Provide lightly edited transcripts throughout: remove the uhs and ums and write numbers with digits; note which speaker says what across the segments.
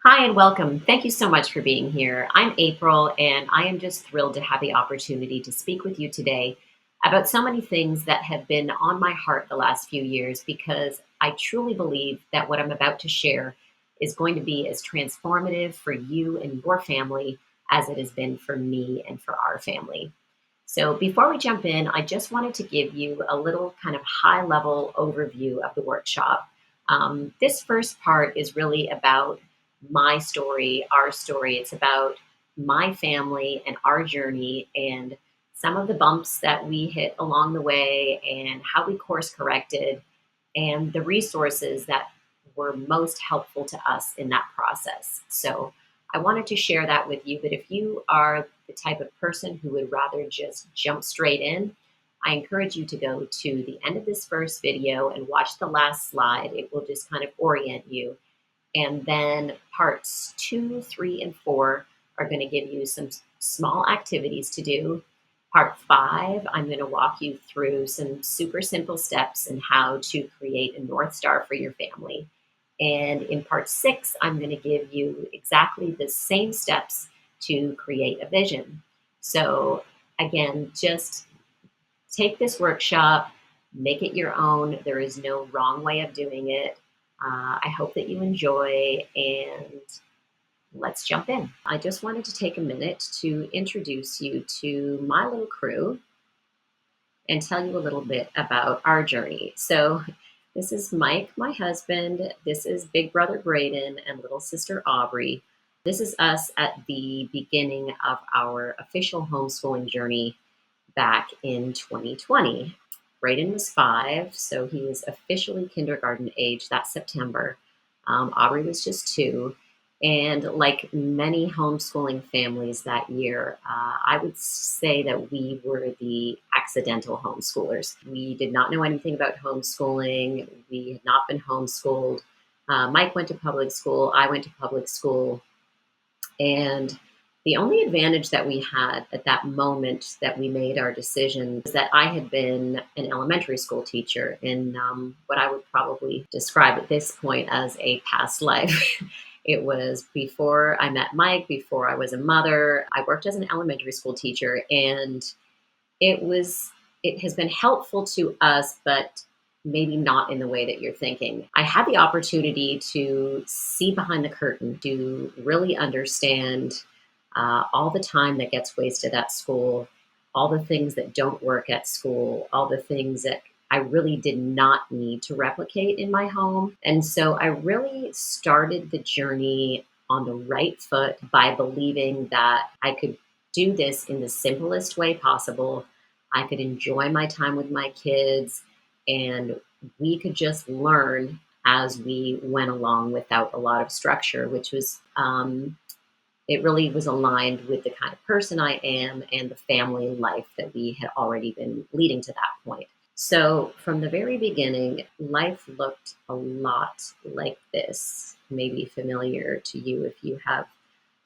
Speaker 1: Hi and welcome. Thank you so much for being here. I'm April, and I am just thrilled to have the opportunity to speak with you today about so many things that have been on my heart the last few years because I truly believe that what I'm about to share is going to be as transformative for you and your family as it has been for me and for our family. So, before we jump in, I just wanted to give you a little kind of high level overview of the workshop. This first part is really about my story, our story. It's about my family and our journey and some of the bumps that we hit along the way and how we course corrected and the resources that were most helpful to us in that process. So I wanted to share that with you. But if you are the type of person who would rather just jump straight in, I encourage you to go to the end of this first video and watch the last slide. It will just kind of orient you, and then parts 2, 3, and 4 are going to give you some small activities to do. Part 5, I'm going to walk you through some super simple steps and how to create a North Star for your family. And in part 6, I'm going to give you exactly the same steps to create a vision. So, again, just take this workshop, make it your own. There is no wrong way of doing it. I hope that you enjoy, and let's jump in. I just wanted to take a minute to introduce you to my little crew and tell you a little bit about our journey. So, this is Mike, my husband. This is big brother Braden and little sister Aubrey. This is us at the beginning of our official homeschooling journey back in 2020. Braden was 5, so he was officially kindergarten age that September. Aubrey was just 2. And like many homeschooling families that year, I would say that we were the accidental homeschoolers. We did not know anything about homeschooling. We had not been homeschooled. Mike went to public school. I went to public school. And the only advantage that we had at that moment that we made our decision was that I had been an elementary school teacher in what I would probably describe at this point as a past life. It was before I met Mike, before I was a mother. I worked as an elementary school teacher, and it was it has been helpful to us, but maybe not in the way that you're thinking. I had the opportunity to see behind the curtain, to really understand all the time that gets wasted at school, all the things that don't work at school, all the things that I really did not need to replicate in my home. And so I really started the journey on the right foot by believing that I could do this in the simplest way possible. I could enjoy my time with my kids, and we could just learn as we went along without a lot of structure, which was it really was aligned with the kind of person I am and the family life that we had already been leading to that point. So, from the very beginning, life looked a lot like this, maybe familiar to you if you have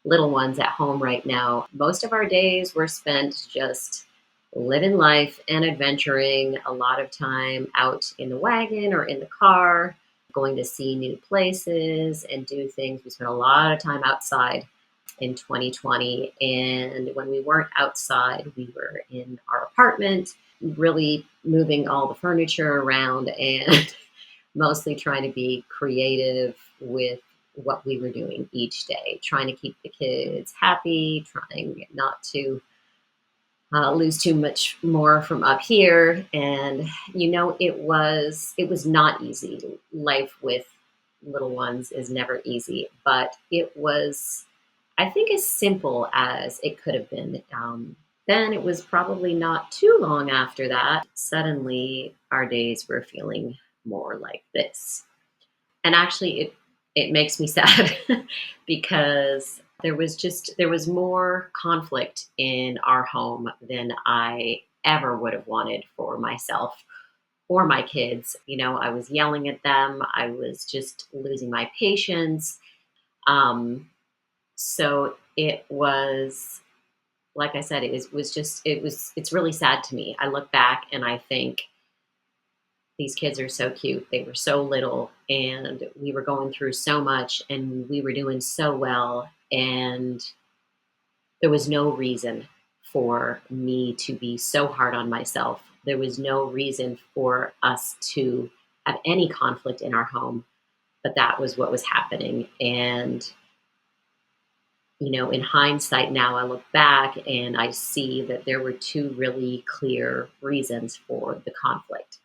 Speaker 1: little ones at home right now. Most of our days were spent just living life and adventuring, a lot of time out in the wagon or in the car, going to see new places and do things. We spent a lot of time outside in 2020. And when we weren't outside, we were in our apartment, really moving all the furniture around and mostly trying to be creative with what we were doing each day, trying to keep the kids happy, trying not to lose too much more from up here. And it was not easy. Life with little ones is never easy, but it was, I think, as simple as it could have been. Then it was probably not too long after that. Suddenly, our days were feeling more like this. And actually, it makes me sad because there was more conflict in our home than I ever would have wanted for myself or my kids. I was yelling at them. I was just losing my patience. So it was, like I said, it's really sad to me. I look back and I think these kids are so cute. They were so little, and we were going through so much, and we were doing so well. And there was no reason for me to be so hard on myself. There was no reason for us to have any conflict in our home, but that was what was happening. And, in hindsight now, I look back and I see that there were two really clear reasons for the conflict.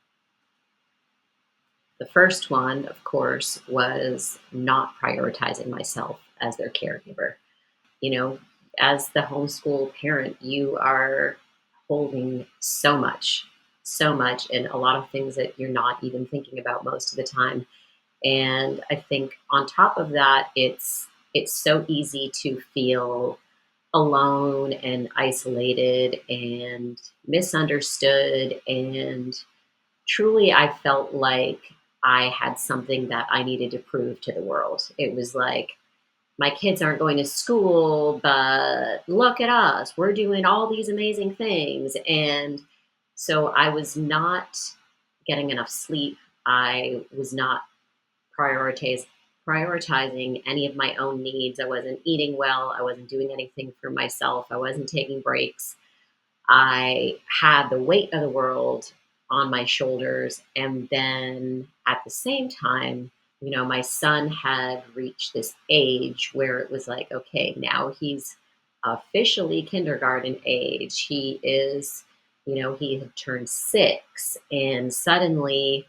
Speaker 1: The first one, of course, was not prioritizing myself as their caregiver. You know, as the homeschool parent, you are holding so much, and a lot of things that you're not even thinking about most of the time. And I think on top of that, it's so easy to feel alone and isolated and misunderstood. And truly, I felt like I had something that I needed to prove to the world. It was like, my kids aren't going to school, but look at us. We're doing all these amazing things. And so I was not getting enough sleep. I was not prioritize, prioritizing any of my own needs. I wasn't eating well. I wasn't doing anything for myself. I wasn't taking breaks. I had the weight of the world on my shoulders. And then at the same time, my son had reached this age where it was like, okay, now he's officially kindergarten age. He is, he had turned 6. And suddenly,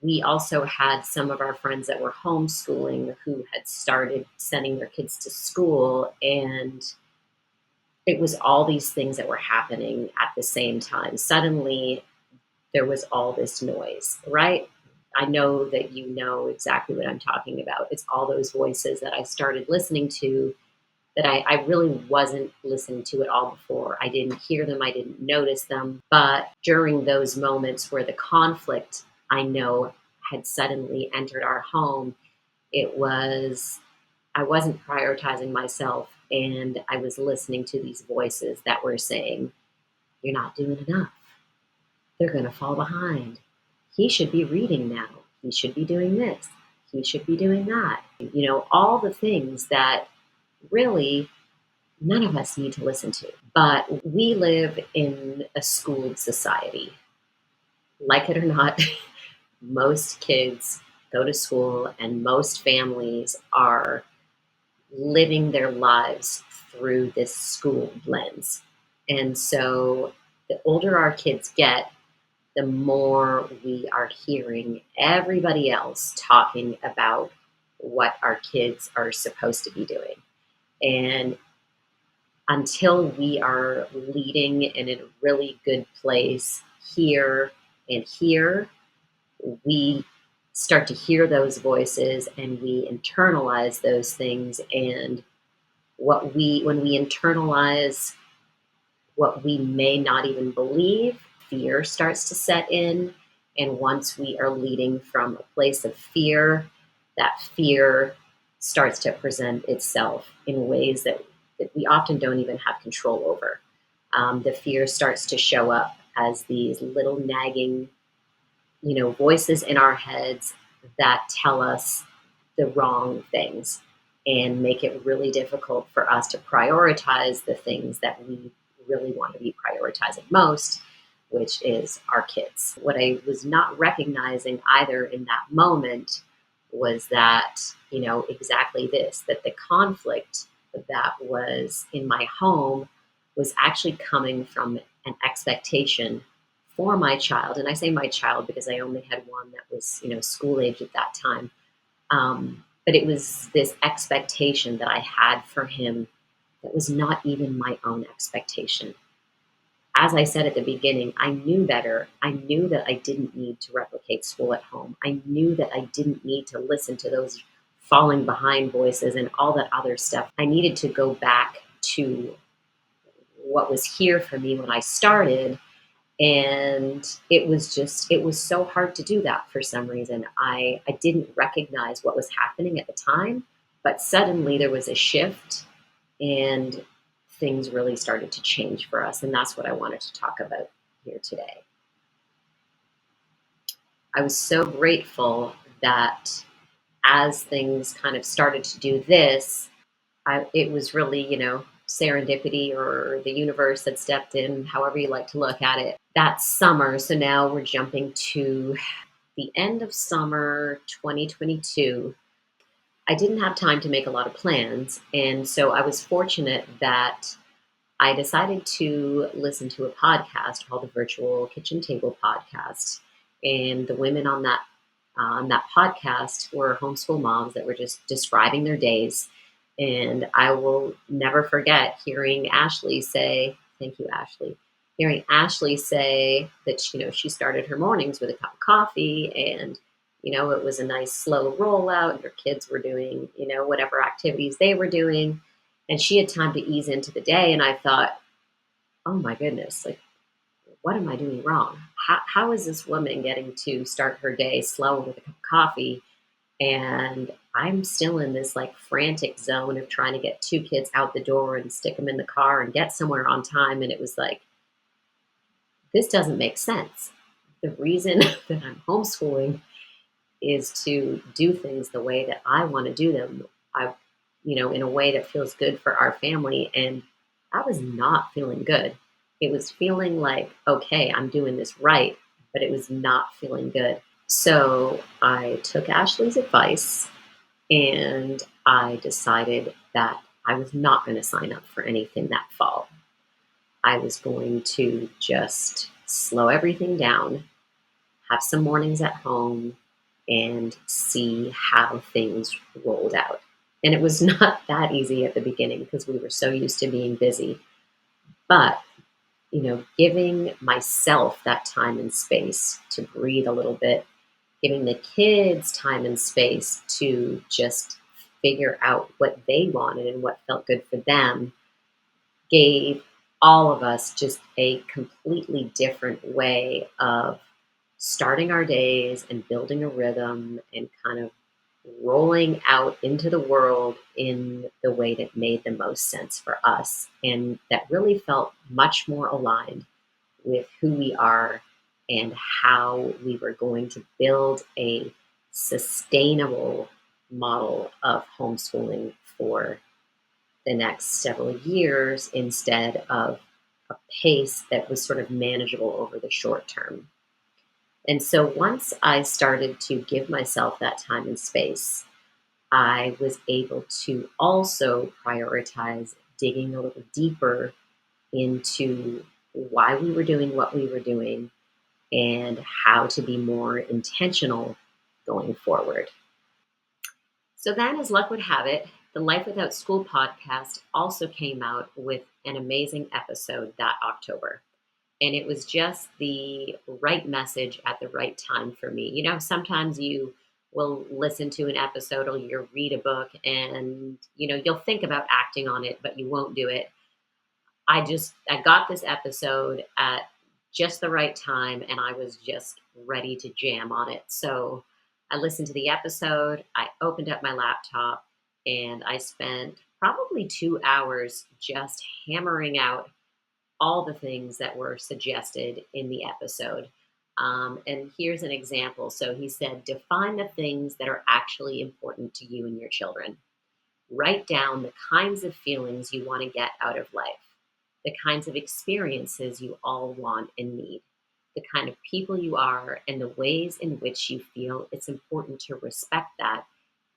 Speaker 1: we also had some of our friends that were homeschooling who had started sending their kids to school. And it was all these things that were happening at the same time. Suddenly, there was all this noise, right? I know that you know exactly what I'm talking about. It's all those voices that I started listening to that I really wasn't listening to at all before. I didn't hear them, I didn't notice them. But during those moments where the conflict, I know, had suddenly entered our home, it was I wasn't prioritizing myself, and I was listening to these voices that were saying, "You're not doing enough. They're going to fall behind. He should be reading now. He should be doing this. He should be doing that." All the things that really none of us need to listen to. But we live in a schooled society. Like it or not, most kids go to school, and most families are living their lives through this school lens. And so the older our kids get, the more we are hearing everybody else talking about what our kids are supposed to be doing. And until we are leading in a really good place here and here, we start to hear those voices and we internalize those things. And when we internalize what we may not even believe, fear starts to set in. And once we are leading from a place of fear, that fear starts to present itself in ways that we often don't even have control over. The fear starts to show up as these little nagging, voices in our heads that tell us the wrong things and make it really difficult for us to prioritize the things that we really want to be prioritizing most, which is our kids. What I was not recognizing either in that moment was that, exactly this, that the conflict that was in my home was actually coming from an expectation for my child. And I say my child because I only had one that was, school age at that time. But it was this expectation that I had for him that was not even my own expectation. As I said at the beginning, I knew better. I knew that I didn't need to replicate school at home. I knew that I didn't need to listen to those falling behind voices and all that other stuff. I needed to go back to what was here for me when I started. And it was so hard to do that for some reason. I didn't recognize what was happening at the time, but suddenly there was a shift and things really started to change for us. And that's what I wanted to talk about here today. I was so grateful that as things kind of started to do this, it was really, serendipity or the universe had stepped in, however you like to look at it, that summer. So now we're jumping to the end of summer 2022. I didn't have time to make a lot of plans. And so I was fortunate that I decided to listen to a podcast called the Virtual Kitchen Table Podcast. And the women on that podcast were homeschool moms that were just describing their days. And I will never forget hearing Ashley say, thank you, Ashley, hearing Ashley say that, she started her mornings with a cup of coffee and, it was a nice slow rollout. And her kids were doing, whatever activities they were doing. And she had time to ease into the day. And I thought, oh my goodness, like, what am I doing wrong? How is this woman getting to start her day slow with a cup of coffee? And I'm still in this like frantic zone of trying to get two kids out the door and stick them in the car and get somewhere on time. And it was like, this doesn't make sense. The reason that I'm homeschooling is to do things the way that I want to do them. In a way that feels good for our family. And I was not feeling good. It was feeling like, okay, I'm doing this right, but it was not feeling good. So I took Ashley's advice and I decided that I was not going to sign up for anything that fall. I was going to just slow everything down, have some mornings at home, and see how things rolled out. And it was not that easy at the beginning because we were so used to being busy. But, giving myself that time and space to breathe a little bit, giving the kids time and space to just figure out what they wanted and what felt good for them gave all of us just a completely different way of starting our days and building a rhythm and kind of rolling out into the world in the way that made the most sense for us and that really felt much more aligned with who we are and how we were going to build a sustainable model of homeschooling for the next several years instead of a pace that was sort of manageable over the short term. And so once I started to give myself that time and space, I was able to also prioritize digging a little deeper into why we were doing what we were doing and how to be more intentional going forward. So then, as luck would have it, the Life Without School podcast also came out with an amazing episode that October. And it was just the right message at the right time for me. Sometimes you will listen to an episode or you'll read a book and, you'll think about acting on it, but you won't do it. I got this episode at just the right time and I was just ready to jam on it. So I listened to the episode, I opened up my laptop, and I spent probably 2 hours just hammering out all the things that were suggested in the episode. And here's an example. So he said, define the things that are actually important to you and your children. Write down the kinds of feelings you want to get out of life, the kinds of experiences you all want and need, the kind of people you are, and the ways in which you feel it's important to respect that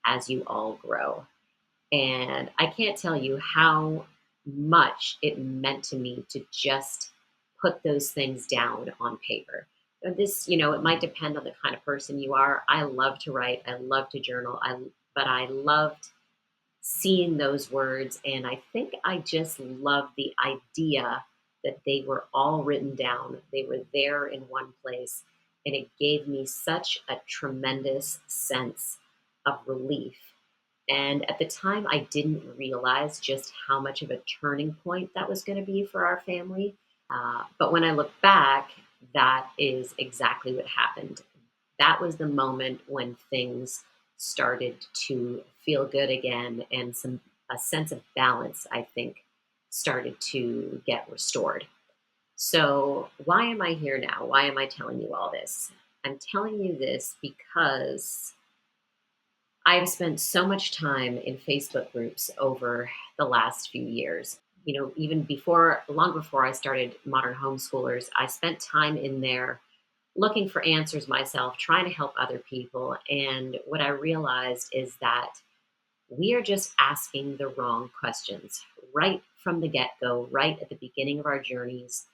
Speaker 1: as you all grow. And I can't tell you how much it meant to me to just put those things down on paper. This, it might depend on the kind of person you are. I love to write. I love to journal. But I loved seeing those words. And I think I just loved the idea that they were all written down. They were there in one place. And it gave me such a tremendous sense of relief. And at the time, I didn't realize just how much of a turning point that was going to be for our family. But when I look back, that is exactly what happened. That was the moment when things started to feel good again, and a sense of balance, I think, started to get restored. So why am I here now? Why am I telling you all this? I'm telling you this because I've spent so much time in Facebook groups over the last few years. Even long before I started Modern Homeschoolers, I spent time in there looking for answers myself, trying to help other people. And what I realized is that we are just asking the wrong questions right from the get go, right at the beginning of our journeys.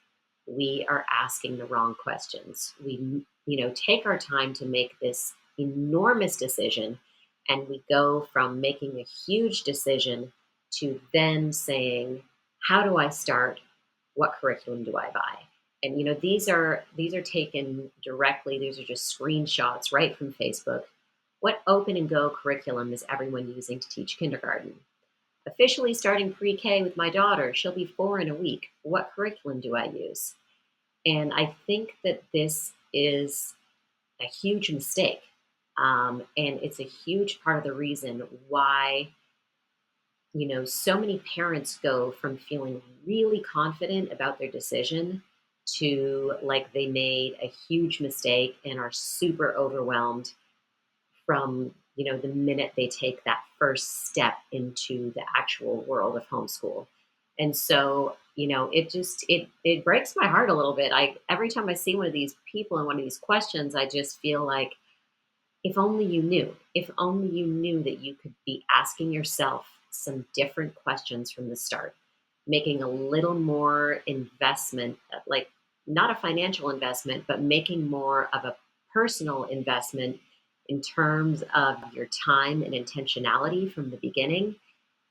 Speaker 1: We are asking the wrong questions. We take our time to make this enormous decision, and we go from making a huge decision to then saying, how do I start? What curriculum do I buy? And these are taken directly. These are just screenshots right from Facebook. What open and go curriculum is everyone using to teach kindergarten? Officially starting pre-K with my daughter, she'll be 4 in a week. What curriculum do I use? And I think that this is a huge mistake. And it's a huge part of the reason why, so many parents go from feeling really confident about their decision to like they made a huge mistake and are super overwhelmed from, the minute they take that first step into the actual world of homeschool. And so, it breaks my heart a little bit. I Every time I see one of these people and one of these questions, I just feel like if only you knew that you could be asking yourself some different questions from the start, making a little more investment, like not a financial investment, but making more of a personal investment in terms of your time and intentionality from the beginning.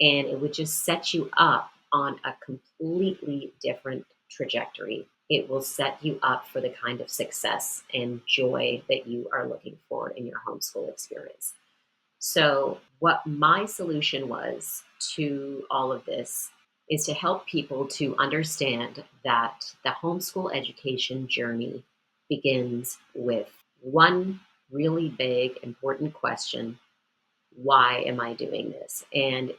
Speaker 1: And it would just set you up on a completely different trajectory. It will set you up for the kind of success and joy that you are looking for in your homeschool experience. So, what my solution was to all of this is to help people to understand that the homeschool education journey begins with one really big, important question: why am I doing this? And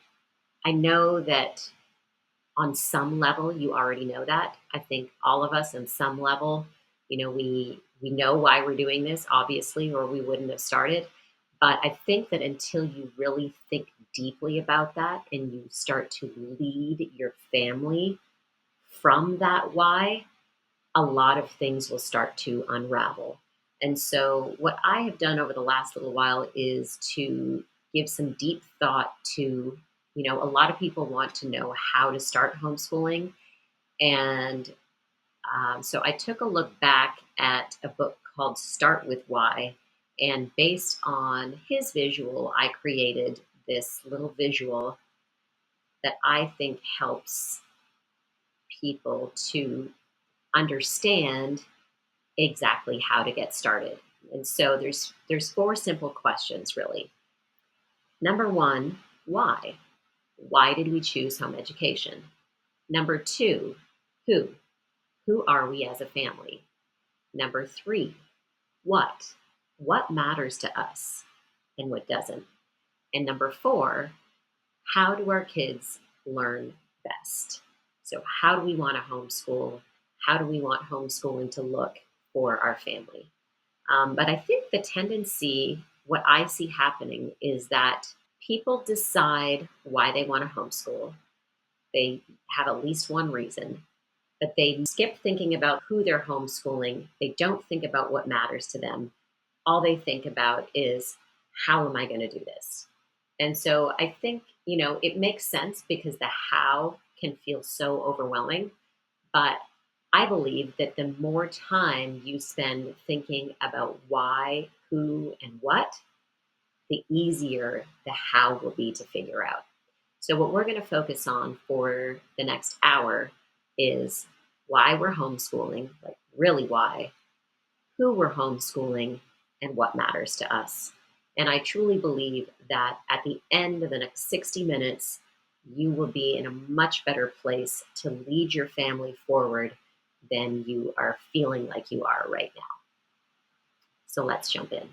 Speaker 1: I know that on some level you already know that. I think all of us on some level, we know why we're doing this, obviously, or we wouldn't have started. But I think that until you really think deeply about that and you start to lead your family from that why, a lot of things will start to unravel. And so, what I have done over the last little while is to give some deep thought to, a lot of people want to know how to start homeschooling. And so I took a look back at a book called Start with Why. And based on his visual, I created this little visual that I think helps people to understand exactly how to get started. And so there's 4 simple questions really. Number 1, why? Why did we choose home education? Number 2, who? Who are we as a family? Number 3, what? What matters to us and what doesn't? And number 4, how do our kids learn best? So how do we want to homeschool? How do we want homeschooling to look for our family? But I think the tendency, what I see happening is that people decide why they want to homeschool. They have at least one reason, but they skip thinking about who they're homeschooling. They don't think about what matters to them. All they think about is, how am I going to do this? And so I think, it makes sense because the how can feel so overwhelming. But I believe that the more time you spend thinking about why, who, and what, the easier the how will be to figure out. So, what we're going to focus on for the next hour is why we're homeschooling, like really why, who we're homeschooling, and what matters to us. And I truly believe that at the end of the next 60 minutes, you will be in a much better place to lead your family forward than you are feeling like you are right now. So let's jump in.